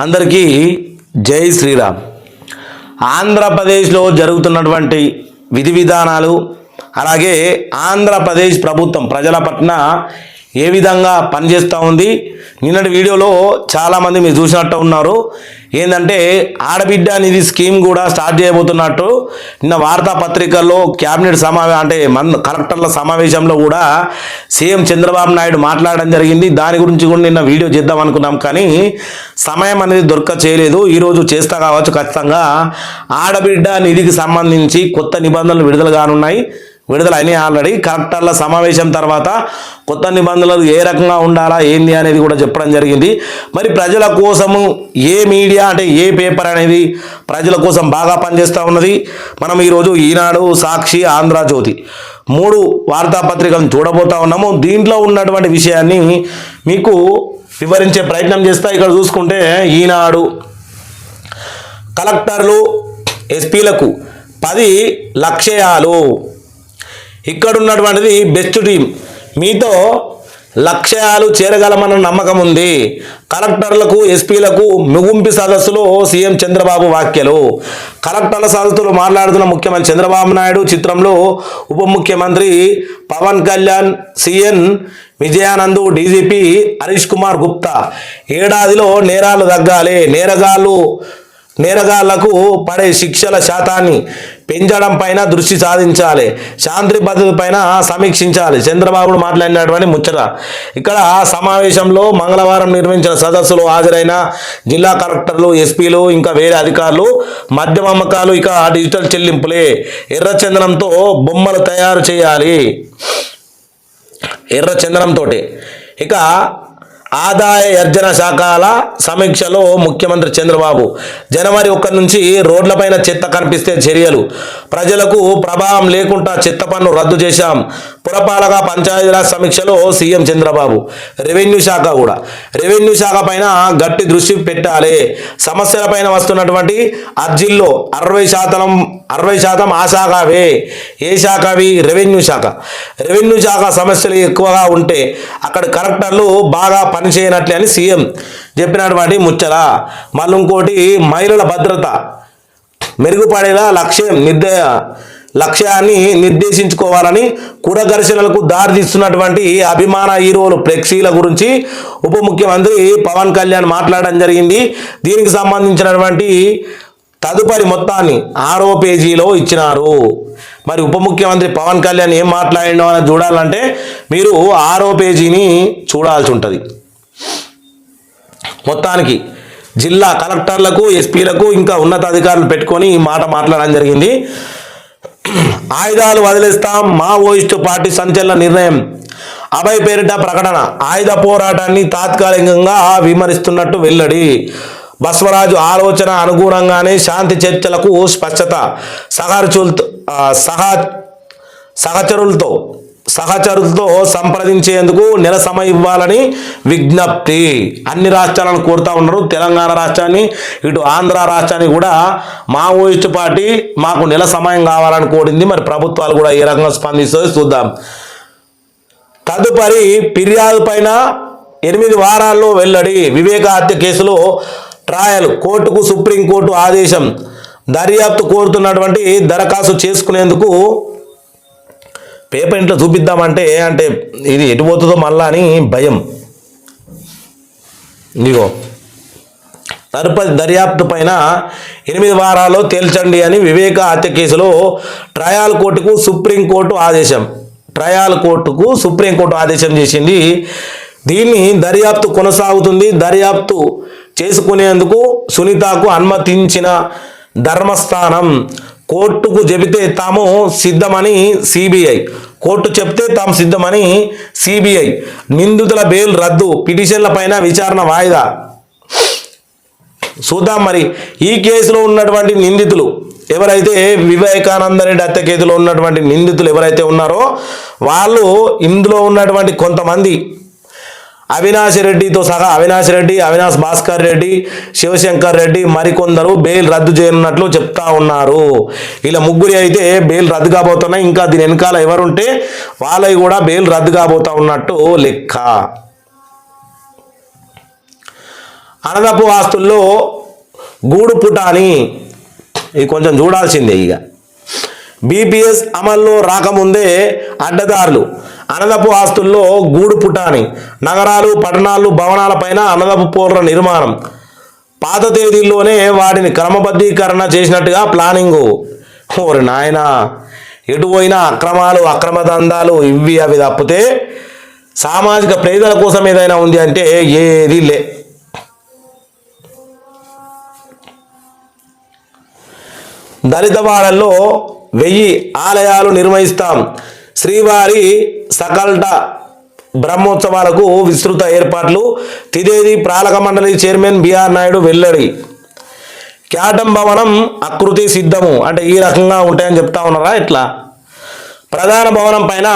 అందరికీ జై శ్రీరామ్. ఆంధ్రప్రదేశ్లో జరుగుతున్నటువంటి విధి విధానాలు, అలాగే ఆంధ్రప్రదేశ్ ప్రభుత్వం ప్రజల పట్ల ఏ విధంగా పనిచేస్తూ ఉంది. నిన్నటి వీడియోలో చాలామంది మీరు చూసినట్టు ఉన్నారు. ఏంటంటే ఆడబిడ్డ నిధి స్కీమ్ కూడా స్టార్ట్ చేయబోతున్నట్టు నిన్న వార్తాపత్రికల్లో క్యాబినెట్ కలెక్టర్ల సమావేశంలో కూడా సీఎం చంద్రబాబు నాయుడు మాట్లాడడం జరిగింది. దాని గురించి కూడా నిన్న వీడియో చేద్దాం అనుకున్నాం, కానీ సమయం అనేది చేయలేదు. ఈరోజు చేస్తా కావచ్చు ఖచ్చితంగా. ఆడబిడ్డ నిధికి సంబంధించి కొత్త నిబంధనలు విడుదల కానున్నాయి. విడుదల అయినాయి ఆల్రెడీ. కలెక్టర్ల సమావేశం తర్వాత కొత్త నిబంధనలు ఏ రకంగా ఉండాలా ఏంది అనేది కూడా చెప్పడం జరిగింది. మరి ప్రజల కోసము ఏ మీడియా అంటే ఏ పేపర్ అనేది ప్రజల కోసం బాగా పనిచేస్తూ ఉన్నది. మనం ఈరోజు ఈనాడు, సాక్షి, ఆంధ్రజ్యోతి 3 వార్తాపత్రికలను చూడబోతా ఉన్నాము. దీంట్లో ఉన్నటువంటి విషయాన్ని మీకు వివరించే ప్రయత్నం చేస్తా. ఇక్కడ చూసుకుంటే ఈనాడు కలెక్టర్లు ఎస్పీలకు 10 లక్ష్యాలు. ఇక్కడ ఉన్నటువంటిది బెస్ట్ టీం, మీతో లక్ష్యాలు చేరగలమన్న నమ్మకం ఉంది. కలెక్టర్లకు ఎస్పీలకు ముగింపు సదస్సులో సీఎం చంద్రబాబు వ్యాఖ్యలు. కలెక్టర్ల సదస్సులో మాట్లాడుతున్న ముఖ్యమంత్రి చంద్రబాబు నాయుడు చిత్రంలో ఉప ముఖ్యమంత్రి పవన్ కళ్యాణ్, సిఎన్ విజయానంద్, డీజీపీ హరీష్ కుమార్ గుప్తా. ఏడాదిలో నేరాలు తగ్గాలి, నేరగాళ్లకు పడే శిక్షల శాతాన్ని పెంచడం పైన దృష్టి సాధించాలి, శాంతి భద్రత పైన సమీక్షించాలి. చంద్రబాబు మాట్లాడినటువంటి ముచ్చట. ఇక్కడ సమావేశంలో మంగళవారం నిర్వహించిన సదస్సులో హాజరైన జిల్లా కలెక్టర్లు, ఎస్పీలు, ఇంకా వేరే అధికారులు మద్యం అమ్మకాలు ఇక డిజిటల్ చెల్లింపులే, ఎర్రచందనంతో బొమ్మలు తయారు చేయాలి, ఎర్రచందనంతో. ఇక ఆదాయ యర్జన శాఖల సమీక్షలో ముఖ్యమంత్రి చంద్రబాబు జనవరి 1 నుంచి రోడ్లపైన చెత్త కనిపిస్తే చర్యలు, ప్రజలకు ప్రభావం లేకుండా చెత్త పన్ను రద్దు చేశాం. పురపాలక పంచాయతీరాజ్ సమీక్షలో సీఎం చంద్రబాబు. రెవెన్యూ శాఖ పైన గట్టి దృష్టి పెట్టాలి. సమస్యలపైన వస్తున్నటువంటి అర్జీల్లో 60% ఆ శాఖవే. ఏ శాఖవి? రెవెన్యూ శాఖ సమస్యలు ఎక్కువగా ఉంటే అక్కడ కలెక్టర్లు బాగా పనిచేయనట్లే అని సీఎం చెప్పినటువంటి ముచ్చట. మళ్ళీ ఇంకోటి, మహిళల భద్రత మెరుగుపడేలా లక్ష్యాన్ని నిర్దేశించుకోవాలని కుల ఘర్షణలకు దారితీస్తున్నటువంటి అభిమాన హీరోలు ఫ్లెక్సీల గురించి ఉప ముఖ్యమంత్రి పవన్ కళ్యాణ్ మాట్లాడడం జరిగింది. దీనికి సంబంధించినటువంటి తదుపరి మొత్తాన్ని 6వ పేజీలో ఇచ్చినారు. మరి ఉప ముఖ్యమంత్రి పవన్ కళ్యాణ్ ఏం మాట్లాడినో అని చూడాలంటే మీరు 6వ పేజీని చూడాల్సి ఉంటుంది. మొత్తానికి జిల్లా కలెక్టర్లకు, ఎస్పీలకు, ఇంకా ఉన్నతాధికారులు పెట్టుకొని ఈ మాట మాట్లాడడం జరిగింది. ఆయుధాలు వదిలేస్తాం, మావోయిస్టు పార్టీ సంచలన నిర్ణయం. అభయ్ పేరిట ప్రకటన. ఆయుధ పోరాటాన్ని తాత్కాలికంగా విమర్శిస్తున్నట్టు వెల్లడి. బస్వరాజు ఆలోచన అనుగుణంగానే శాంతి చర్చలకు స్పష్టత. సహచరులతో సంప్రదించేందుకు నెల సమయం ఇవ్వాలని విజ్ఞప్తి. అన్ని రాష్ట్రాలను కోరుతా ఉన్నారు. తెలంగాణ రాష్ట్రాన్ని, ఇటు ఆంధ్ర రాష్ట్రాన్ని కూడా మావోయిస్టు పార్టీ మాకు నెల సమయం కావాలని కోరింది. మరి ప్రభుత్వాలు కూడా ఏ రకంగా స్పందిస్తుందో చూద్దాం. తదుపరి ఫిర్యాదు పైన 8 వారాల్లో వెల్లడి. వివేక హత్య కేసులో ట్రయల్ కోర్టుకు సుప్రీంకోర్టు ఆదేశం. దర్యాప్తు కోరుతున్నటువంటి దరఖాస్తు చేసుకునేందుకు పేపర్ ఇంట్లో చూపిద్దామంటే ఇది ఎటు పోతుందో మళ్ళా అని భయం. ఇదిగో తదుపరి దర్యాప్తు పైన 8 వారాల్లో తేల్చండి అని వివేక హత్య కేసులో ట్రయల్ కోర్టుకు సుప్రీంకోర్టు ఆదేశం చేసింది. దీన్ని దర్యాప్తు కొనసాగుతుంది. దర్యాప్తు చేసుకునేందుకు సునీతకు అనుమతించిన ధర్మస్థానం. కోర్టుకు చెబితే తాము సిద్ధమని సిబిఐ. కోర్టు చెప్తే తాము సిద్ధమని సిబిఐ. నిందితుల బెయిల్ రద్దు. పిటిషన్ల పైన విచారణ వాయిదా. చూద్దాం మరి ఈ కేసులో ఉన్నటువంటి నిందితులు ఎవరైతే, వివేకానంద రెడ్డి హత్య కేసులో ఉన్నటువంటి నిందితులు ఎవరైతే ఉన్నారో వాళ్ళు, ఇందులో ఉన్నటువంటి కొంతమంది అవినాష్ రెడ్డితో సహా అవినాష్ భాస్కర్ రెడ్డి, శివశంకర్ రెడ్డి మరికొందరు బెయిల్ రద్దు చేయనున్నట్లు చెప్తా ఉన్నారు. ఇలా 3 అయితే బెయిల్ రద్దు కాబోతున్నాయి. ఇంకా దీని వెనకాల ఎవరుంటే వాళ్ళవి కూడా బెయిల్ రద్దు కాబోతా ఉన్నట్టు లెక్క. అనదపు ఆస్తుల్లో గూడు పుటాని, ఇది కొంచెం చూడాల్సిందే. ఇక బీపీఎస్ అమల్లో రాకముందే అడ్డదారులు, అనదపు ఆస్తుల్లో గూడు పుటాని, నగరాలు పట్టణాలు భవనాలపైన అనదపు పోర్ల నిర్మాణం, పాత తేదీల్లోనే వాటిని క్రమబద్ధీకరణ చేసినట్టుగా ప్లానింగు. ఓరి నాయన, ఎటు పోయినా అక్రమాలు అక్రమ దందాలు ఇవి అవి తప్పితే సామాజిక ప్రయోజనాల కోసం ఏదైనా ఉంది అంటే ఏది లే. దళితవాడల్లో 1000 ఆలయాలు నిర్వహిస్తాం. శ్రీవారి సకల్ట బ్రహ్మోత్సవాలకు విస్తృత ఏర్పాట్లు. తిదేది పాలక మండలి చైర్మన్ బిఆర్ నాయుడు వెల్లడి. క్యాటం భవనం ఆకృతి సిద్ధము అంటే ఈ రకంగా ఉంటాయని చెప్తా ఉన్నారా? ఇట్లా ప్రధాన భవనం పైన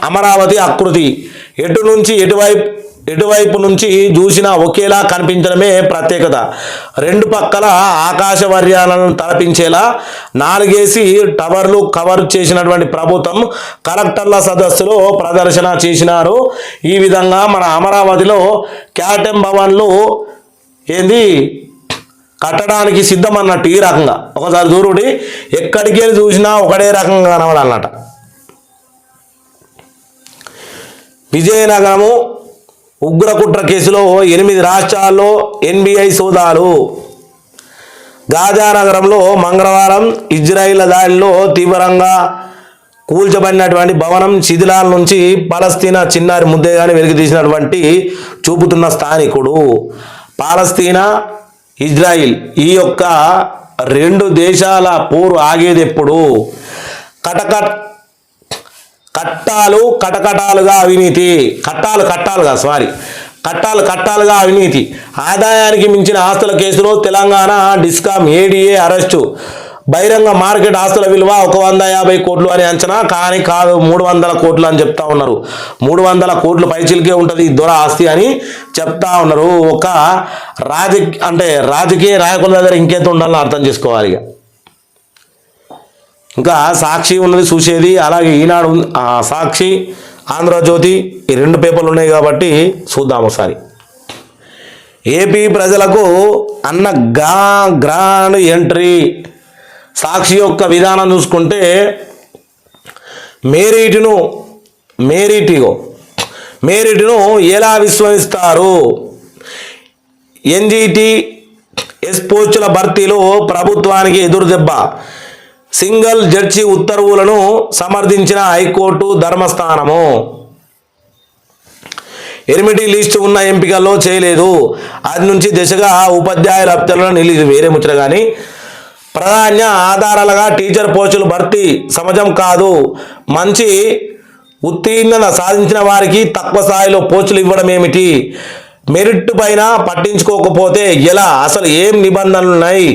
అమరావతి ఆకృతి, ఎటువైపు నుంచి చూసినా ఒకేలా కనిపించడమే ప్రత్యేకత. రెండు పక్కల ఆకాశవర్యాలను తలపించేలా 4 టవర్లు కవర్ చేసినటువంటి ప్రభుత్వం కలెక్టర్ల సదస్సులో ప్రదర్శన చేసినారు. ఈ విధంగా మన అమరావతిలో క్యాటం భవన్లు ఏంది కట్టడానికి సిద్ధం అన్నట్టు. ఈ రకంగా ఒకసారి దూరుడి, ఎక్కడికి వెళ్ళి చూసినా ఒకటే రకంగా కనబడాలన్నట. విజయనగరము ఉగ్రకుట్ర కేసులో 8 రాష్ట్రాల్లో ఎన్బిఐ సోదాలు. గాజానగరంలో మంగళవారం ఇజ్రాయిల్ దాడిలో తీవ్రంగా కూల్చబడినటువంటి భవనం శిథిలాల నుంచి పాలస్తీనా చిన్నారి ముద్దేగాని వెలికి తీసినటువంటి చూపుతున్న స్థానికుడు. పాలస్తీనా ఇజ్రాయిల్ ఈ యొక్క 2 దేశాల పోరు ఆగేది ఎప్పుడు? కట్టకటాలుగా అవినీతి, కట్టాలుగా అవినీతి. ఆదాయానికి మించిన ఆస్తుల కేసులో తెలంగాణ డిస్కామ్ ఏడీఏ అరెస్టు. బహిరంగ మార్కెట్ ఆస్తుల విలువ 150 కోట్లు అని అంచనా, కానీ కాదు 300 కోట్లు అని చెప్తా ఉన్నారు. 300 కోట్లు పైచిల్కే ఉంటుంది దొర ఆస్తి అని చెప్తా ఉన్నారు. ఒక రాజకీయ నాయకుల దగ్గర ఇంకెంత ఉండాలని అర్థం చేసుకోవాలి. ఇంకా సాక్షి ఉన్నది చూసేది, అలాగే ఈనాడు, సాక్షి, ఆంధ్రజ్యోతి ఈ 2 పేపర్లు ఉన్నాయి కాబట్టి చూద్దాం ఒకసారి. ఏపీ ప్రజలకు అన్న గ్రాండ్ ఎంట్రీ. సాక్షి యొక్క విధానం చూసుకుంటే మేరిట్ను ఎలా విశ్వసిస్తారు? NGTS పోస్టుల భర్తీలో ప్రభుత్వానికి ఎదురుదెబ్బ. సింగిల్ జడ్జి ఉత్తర్వులను సమర్థించిన హైకోర్టు ధర్మస్థానము. ఎనిమిది లిస్టు ఉన్న ఎంపికల్లో చేయలేదు. అది నుంచి దిశగా ఉపాధ్యాయుల అభ్యర్థులను నిలిచి వేరే ముచ్చట. కానీ ప్రాధాన్య ఆధారాలుగా టీచర్ పోస్టులు భర్తీ సమాజం కాదు. మంచి ఉత్తీర్ణత సాధించిన వారికి తక్కువ స్థాయిలో పోస్టులు ఇవ్వడం ఏమిటి? మెరిట్ పైన పట్టించుకోకపోతే ఎలా? అసలు ఏం నిబంధనలు ఉన్నాయి?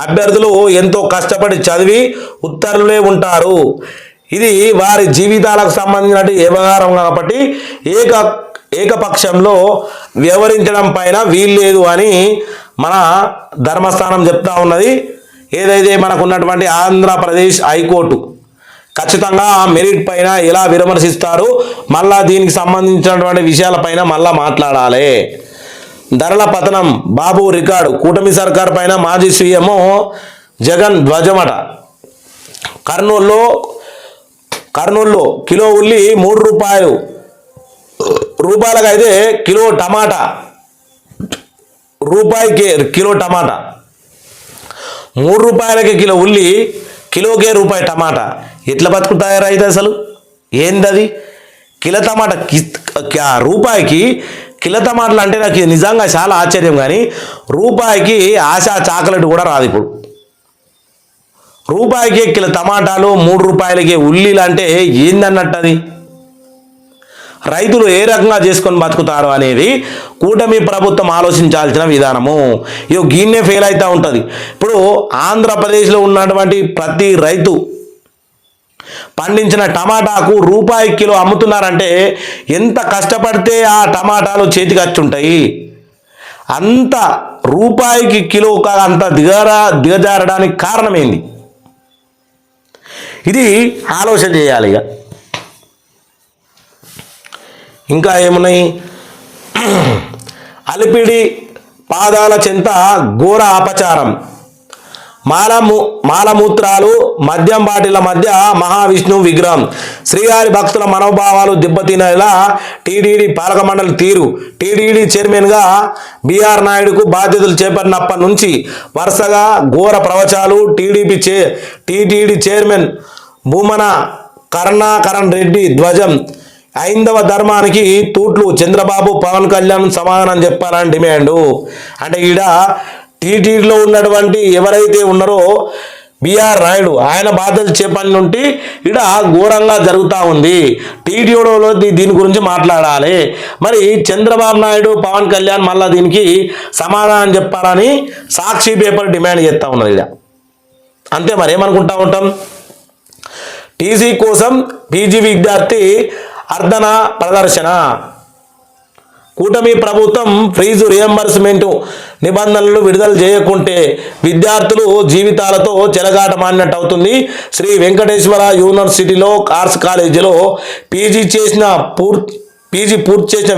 అభ్యర్థులు ఎంతో కష్టపడి చదివి ఉత్తర్వులే ఉంటారు. ఇది వారి జీవితాలకు సంబంధించిన వ్యవహారం కాబట్టి ఏకపక్షంలో వ్యవహరించడం పైన వీల్లేదు అని మన ధర్మస్థానం చెప్తా ఉన్నది. ఏదైతే మనకు ఉన్నటువంటి ఆంధ్రప్రదేశ్ హైకోర్టు ఖచ్చితంగా మెరిట్ పైన ఎలా విమర్శిస్తారు, మళ్ళా దీనికి సంబంధించినటువంటి విషయాలపైన మళ్ళా మాట్లాడాలి. ధరల పతనం, బాబు రికార్డు. కూటమి సర్కార్ పైన మాజీ సీఎం జగన్ ధ్వజమట. కర్నూలులో కిలో ఉల్లి 3 రూపాయలకైతే కిలో టమాటా, కిలో టమాటా 3 రూపాయలకి కిలో ఉల్లి, కిలోకే రూపాయి టమాటా. ఎట్లా బతుకుతాయో రైతు? అసలు ఏందది? కిలో టమాటా రూపాయికి కిలో టమాటాలు అంటే నాకు నిజంగా చాలా ఆశ్చర్యం. కానీ రూపాయికి ఆశా చాక్లెట్ కూడా రాదు ఇప్పుడు. రూపాయికి కిలో టమాటాలు, 3 రూపాయలకి ఉల్లీలు అంటే ఏందన్నట్టు? అది రైతులు ఏ రకంగా చేసుకొని బతుకుతారు అనేది కూటమి ప్రభుత్వం ఆలోచించాల్సిన విధానము. ఇగో గీన్నే ఫెయిల్ అవుతూ ఉంటుంది. ఇప్పుడు ఆంధ్రప్రదేశ్లో ఉన్నటువంటి ప్రతి రైతు పండించిన టమాటాకు రూపాయి కిలో అమ్ముతున్నారంటే ఎంత కష్టపడితే ఆ టమాటాలు చేతికి వచ్చి ఉంటాయి. అంత రూపాయికి కిలో అంత దిగజారడానికి కారణమైంది. ఇది ఆలోచన చేయాలి. ఇక ఇంకా ఏమున్నాయి? అలిపిడి పాదాల చెంత ఘోర అపచారం, మాలమూత్రాలు, మద్యం బాటిల మధ్య మహావిష్ణువు విగ్రహం. శ్రీవారి భక్తుల మనోభావాలు దెబ్బతినేలా టీటీడీ పాలక మండలి తీరు. టీటీడీ చైర్మన్గా బిఆర్ నాయుడుకు బాధ్యతలు చేపట్టినప్పటి నుంచి వరుసగా ఘోర ప్రవచనాలు. టీటీడీ చైర్మన్ భూమన కరుణాకరణ్ రెడ్డి ధ్వజం. హైందవ ధర్మానికి తూట్లు. చంద్రబాబు పవన్ కళ్యాణ్ సమాధానం చెప్పాలని డిమాండు. అంటే ఈడ టీటీడీలో ఉన్నటువంటి ఎవరైతే ఉన్నారో బిఆర్ నాయుడు ఆయన బాధ్యతలు చేపట్టి ఇక్కడ ఘోరంగా జరుగుతూ ఉంది. టీటీడీలో దీని గురించి మాట్లాడాలి. మరి చంద్రబాబు నాయుడు పవన్ కళ్యాణ్ మళ్ళీ దీనికి సమాధానం చెప్పాలని సాక్షి పేపర్ డిమాండ్ చేస్తూ ఉన్నది. ఇక అంతే, మరి ఏమనుకుంటా ఉంటాం. టీసీ కోసం పీజీ విద్యార్థి అర్ధన ప్రదర్శన. కూటమి ప్రభుత్వం ఫీజు రియంబర్స్మెంట్ నిబంధనలు విడుదల చేయకుంటే విద్యార్థులు జీవితాలతో చెలగాటమాడినట్టు అవుతుంది. శ్రీ వెంకటేశ్వర యూనివర్సిటీలో ఆర్ట్స్ కాలేజీలో పీజీ పూర్తి చేసిన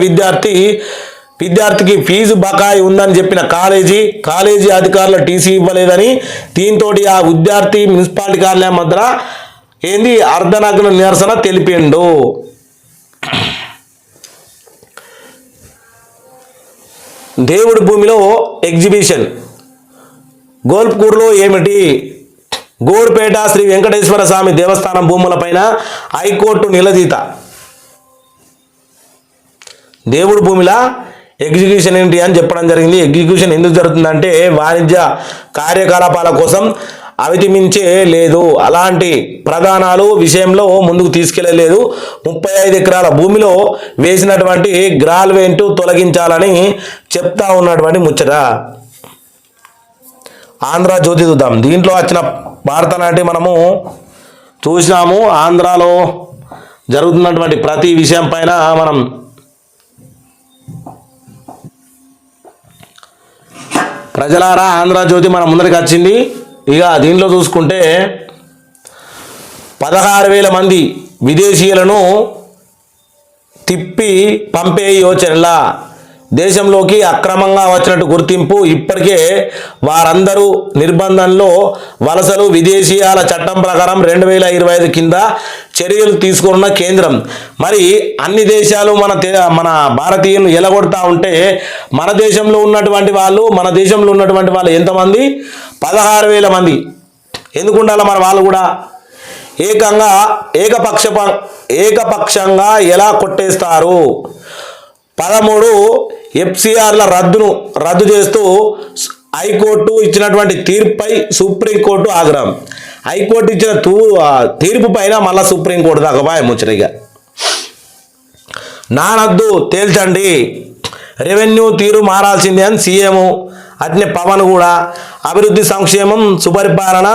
విద్యార్థికి ఫీజు బకాయి ఉందని చెప్పిన కాలేజీ అధికారులు టీసీ ఇవ్వలేదని, దీంతో ఆ విద్యార్థి మున్సిపాలిటీ కార్యాలయం మధ్య అర్ధనగ్న నిరసన తెలిపిండు. దేవుడి భూమిలో ఎగ్జిబిషన్. గోల్పూర్లో ఏమిటి? గోడ్పేట శ్రీ వెంకటేశ్వర స్వామి దేవస్థానం భూములపైన హైకోర్టు నిలదీత. దేవుడి భూమిలా ఎగ్జిక్యూషన్ ఏంటి అని చెప్పడం జరిగింది. ఎగ్జిక్యూషన్ ఎందుకు జరుగుతుందంటే వాణిజ్య కార్యకలాపాల కోసం అవితిమించే లేదు, అలాంటి ప్రధానాలు విషయంలో ముందుకు తీసుకెళ్లలేదు. 35 ఎకరాల భూమిలో వేసినటువంటి గ్రాల్వెంట్ తొలగించాలని చెప్తా ఉన్నటువంటి ముచ్చట. ఆంధ్రజ్యోతి చూద్దాం. దీంట్లో వచ్చిన వార్తనాటి మనము చూసినాము. ఆంధ్రాలో జరుగుతున్నటువంటి ప్రతి విషయం పైన మనం ప్రజలారా ఆంధ్రజ్యోతి మన ముందరికి వచ్చింది. ఇక దీంట్లో చూసుకుంటే 16,000 మంది విదేశీయులను తిప్పి పంపే యోచనలా. దేశంలోకి అక్రమంగా వచ్చినట్టు గుర్తింపు. ఇప్పటికే వారందరూ నిర్బంధంలో వలసలు. విదేశీయాల చట్టం ప్రకారం 2025 కింద చర్యలు తీసుకున్న కేంద్రం. మరి అన్ని దేశాలు మన భారతీయులను ఎలగొడతా ఉంటే మన దేశంలో ఉన్నటువంటి వాళ్ళు ఎంతమంది? 16,000 మంది. ఎందుకు ఉండాలి మన వాళ్ళు కూడా? ఏకపక్షంగా ఎలా కొట్టేస్తారు? 13 ఎఫ్సిఆర్ల రద్దు చేస్తూ హైకోర్టు ఇచ్చినటువంటి తీర్పుపై సుప్రీంకోర్టు ఆగ్రహం. హైకోర్టు ఇచ్చిన తీర్పు పైన మళ్ళా సుప్రీంకోర్టు దాకా ముచ్చటగా నానద్దు తేల్చండి, రెవెన్యూ తీరు మారాల్సిందే అని సీఎం. అట్నే పవన్ కూడా అభివృద్ధి, సంక్షేమం, సుపరిపాలన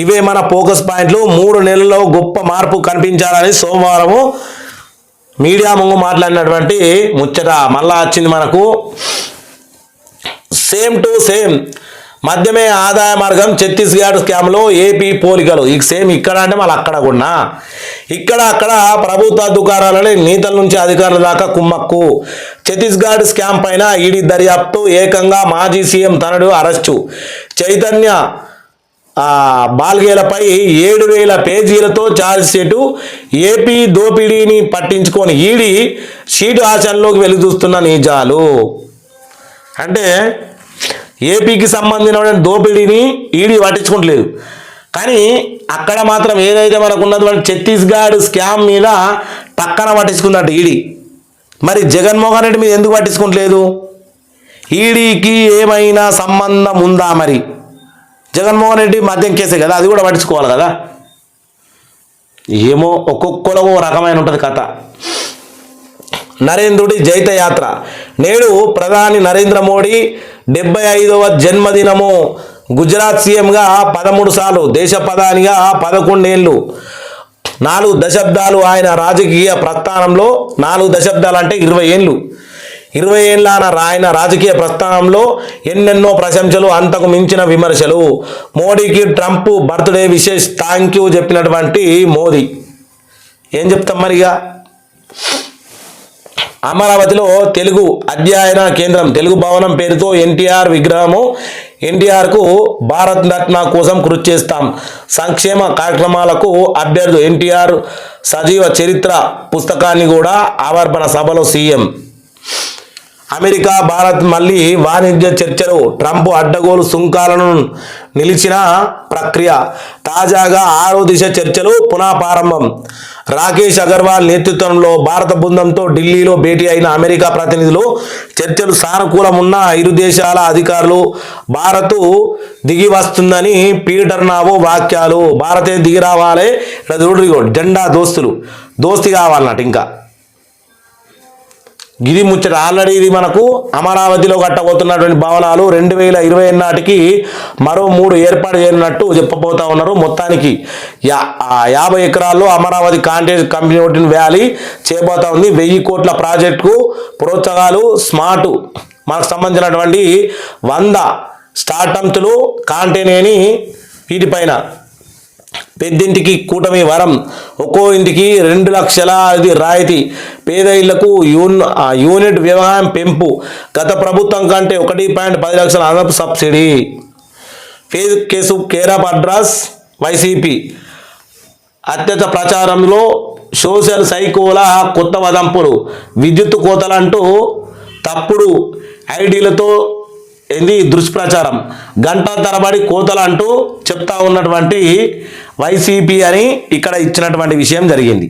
ఇవే మన ఫోకస్ పాయింట్లు. 3 నెలల్లో గొప్ప మార్పు కనిపించాలని సోమవారము మీడియా ముందు మాట్లాడినటువంటి ముచ్చట మళ్ళా వచ్చింది మనకు. సేమ్ టు సేమ్ మధ్యమే ఆదాయ మార్గం ఛత్తీస్గఢ్ స్కామ్లో ఏపీ పోలికలు. ఇక సేమ్ ఇక్కడ అంటే మళ్ళీ అక్కడ కూడా అక్కడ ప్రభుత్వ అధికారులని నేతల నుంచి అధికారుల దాకా కుమ్మక్కు. ఛత్తీస్గఢ్ స్కామ్ పైన ఈడీ దర్యాప్తు. ఏకంగా మాజీ సీఎం తనడు అరెస్టు. చైతన్య బాల్గేలపై 7,000 పేజీలతో ఛార్జ్షీటు. ఏపీ దోపిడీని పట్టించుకొని ఈడీ షీటు ఆచరణలోకి వెలుగుతున్న నిజాలు. అంటే ఏపీకి సంబంధించిన దోపిడీని ఈడీ పట్టించుకోవట్లేదు, కానీ అక్కడ మాత్రం ఏదైతే మనకు ఉన్నటువంటి ఛత్తీస్గఢ్ స్కామ్ మీద పక్కన పట్టించుకుందట ఈడీ. మరి జగన్మోహన్ రెడ్డి మీద ఎందుకు పట్టించుకోవట్లేదు? ఈడీకి ఏమైనా సంబంధం ఉందా? మరి జగన్మోహన్ రెడ్డి మద్యం కేసే కదా, అది కూడా పట్టించుకోవాలి కదా. ఏమో ఒక్కొక్కరు ఓ రకమైన ఉంటుంది కథ. నరేంద్రుడి జైత్రయాత్ర. నేడు ప్రధాని నరేంద్ర మోడీ 75వ జన్మదినము. గుజరాత్ సీఎంగా 13 సార్లు, దేశ ప్రధానిగా 11 ఏళ్ళు, 4 దశాబ్దాలు ఆయన రాజకీయ ప్రస్థానంలో. 4 దశాబ్దాలు అంటే 20 ఏళ్ళు. 20 ఏళ్ళ ఆయన రాజకీయ ప్రస్థానంలో ఎన్నెన్నో ప్రశంసలు, అంతకు మించిన విమర్శలు. మోడీకి Trump birthday Vishesh thank you చెప్పినటువంటి మోదీ. ఏం చెప్తాం మరిగా? అమరావతిలో తెలుగు అధ్యయన కేంద్రం తెలుగు భవనం పేరుతో ఎన్టీఆర్ విగ్రహము, ఎన్టీఆర్కు భారత రత్న కోసం కృషి చేస్తాం, సంక్షేమ కార్యక్రమాలకు అభ్యర్థు ఎన్టీఆర్ సజీవ చరిత్ర పుస్తకాన్ని కూడా ఆవిర్భావ సభలో సీఎం. అమెరికా భారత్ మళ్ళీ వాణిజ్య చర్చలు, ట్రంప్ అడ్డగోలు సుంకాలను నిలిచిన ప్రక్రియ, తాజాగా 6వ దిశ చర్చలు పునః ప్రారంభం. రాకేష్ అగర్వాల్ నేతృత్వంలో భారత బృందంతో ఢిల్లీలో భేటీ అయిన అమెరికా ప్రతినిధులు చర్చలు సానుకూలమున్న ఇరు దేశాల అధికారులు భారత్ దిగి వస్తుందని పీటర్ నావో వాక్యాలు. భారతే దిగి రావాలి, జెండా దోస్తి కావాలన్నట్టు. ఇంకా గిరి ముచ్చట ఆల్రెడీ ఇది మనకు అమరావతిలో కట్టబోతున్నటువంటి భవనాలు 2020 నాటికి మరో 3 ఏర్పాటు చేయనున్నట్టు చెప్పబోతా ఉన్నారు. మొత్తానికి 50 ఎకరాల్లో అమరావతి కాంటెంట్ కంప్యూటింగ్ వ్యాలీ చేయబోతా ఉంది. 1000 కోట్ల ప్రాజెక్టుకు ప్రోత్సాహాలు, స్మార్ట్ మనకు సంబంధించినటువంటి 100 స్టార్టప్లు కాంటెనేని వీటిపైన పెద్దింటికి కూటమి వరం, ఒక్కో ఇంటికి 2 లక్షల రాయితీ, పేద ఇళ్లకు యూనిట్ వ్యవహారం పెంపు, గత ప్రభుత్వం కంటే 1.10 లక్షల అదనపు subsidy. Fake case care of address YCP అత్యత ప్రచారంలో సోషల్ సైకోల కొత్త వదంపులు, విద్యుత్ కోతలంటూ తప్పుడు ఐడీలతో దుష్ప్రచారం, గంటల తరబడి కోతలు అంటూ చెప్తా ఉన్నటువంటి వైసీపీ అని ఇక్కడ ఇచ్చినటువంటి విషయం జరిగింది.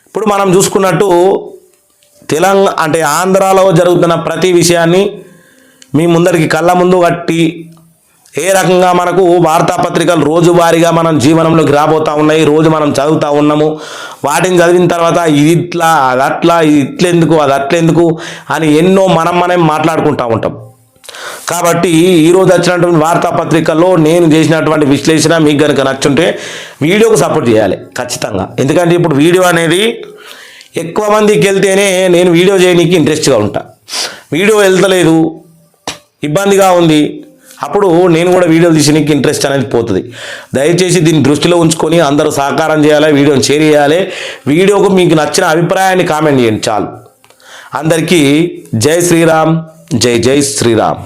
ఇప్పుడు మనం చూసుకున్నట్టు ఆంధ్రాలో జరుగుతున్న ప్రతి విషయాన్ని మీ ముందరికి కళ్ళ ముందు కట్టి ఏ రకంగా మనకు వార్తాపత్రికలు రోజువారీగా మనం జీవనంలోకి రాబోతూ ఉన్నాయి, రోజు మనం చదువుతూ ఉన్నాము. వాటిని చదివిన తర్వాత ఇది ఇట్లా, అది అట్లా, ఇది ఇట్లెందుకు, అది అట్లెందుకు అని ఎన్నో మనం మాట్లాడుకుంటూ ఉంటాం. కాబట్టి ఈరోజు వచ్చినటువంటి వార్తాపత్రికల్లో నేను చేసినటువంటి విశ్లేషణ మీకు కనుక నచ్చుంటే వీడియోకు సపోర్ట్ చేయాలి ఖచ్చితంగా. ఎందుకంటే ఇప్పుడు వీడియో అనేది ఎక్కువ మందికి వెళ్తేనే నేను వీడియో చేయడానికి ఇంట్రెస్ట్గా ఉంటా. వీడియో వెళ్తలేదు, ఇబ్బందిగా ఉంది, అప్పుడు నేను కూడా వీడియోలు తీసేందుకు ఇంట్రెస్ట్ అనేది పోతుంది. దయచేసి దీన్ని దృష్టిలో ఉంచుకొని అందరూ సహకారం చేయాలి, వీడియోని షేర్ చేయాలి. వీడియోకు మీకు నచ్చిన అభిప్రాయాన్ని కామెంట్ చేయండి చాలు. అందరికీ జై శ్రీరామ్, జై జై శ్రీరామ్.